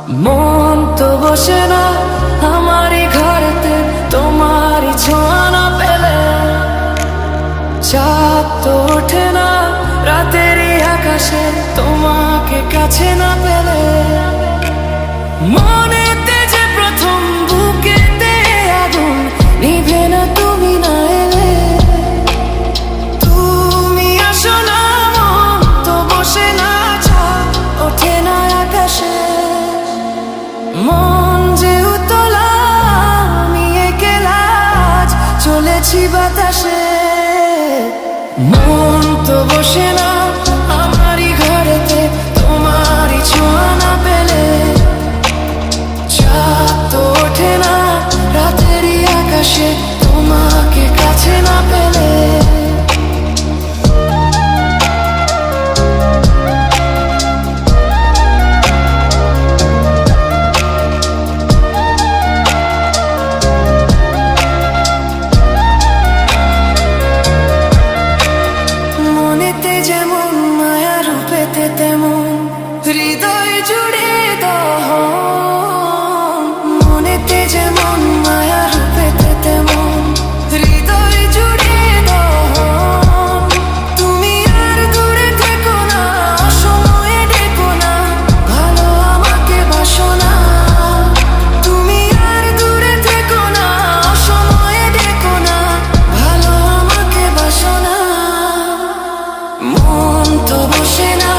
মন তো বসে না আমারই ঘরেতে তোমারই ছোঁয়া না পেলে, চাঁদ তো ওঠে না রাতেরই আকাশে তোমাকে কাছে না পেলে। মনেতে যে প্রথম বুকেতে আগুন নিভে না তুমি না এলে, তুমি আসো না মন তো বসে না চাঁদ ওঠে না আকাশে। মন যে উতলা আমি একলা আজ চলেছি বাতাসে। মন তো বসে না আমারই ঘরেতে তোমারই ছোঁয়া না পেলে, চাঁদ তো ওঠে না রাতেরই আকাশে তোমাকে কাছে না পেলে। মনেতে যেমন মায়া রূপেতে তেমন হৃদয় জুড়ে দহন। মনেতে যেমন মায়া রূপেতে তেমন হৃদয় জুড়ে দহন। তুমি আর দূরে থেকো না অসময়ে ডেকো না, ভালো আমাকে বাসো না। তুমি আর দূরে থেকো না অসময়ে ডেকো না, ভালো আমাকে বাসো না। মন তো বসে না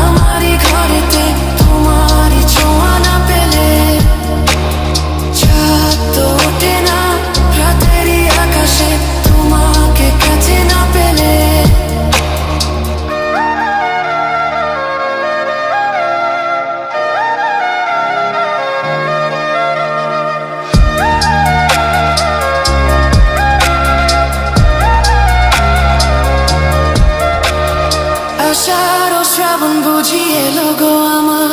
আমারই ঘরেতে তোমারই ছোঁয়া না পেলে, চাঁদ তো ওঠে না রাতেরই আকাশে তোমাকে কাছে না পেলে। আষাঢ় ও শ্রাবণ বুঝি এলো গো আমার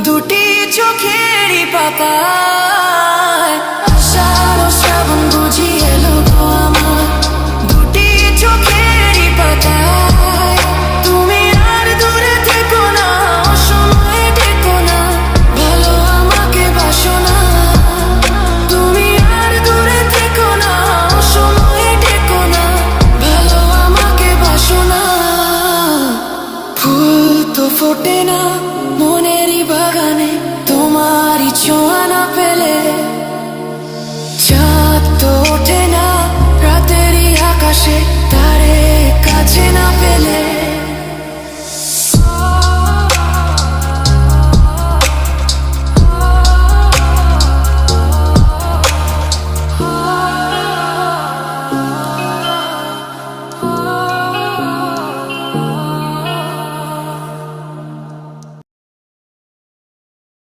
দুটি চোখেরই পাতায়। আষাঢ় ও শ্রাবণ বুঝি এলো গো আমার দুটি চোখেরই পাতায়। তুমি আর দূরে থেকো না অসময়ে ডেকো না, ভালো আমাকে বাসো না। তুমি আর দূরে থেকো না অসময়ে ডেকো না, ভালো আমাকে বাসো না। ফুল তো ফোটে না মনেরই বাগানে তোমারই ছোঁয়া না পেলে,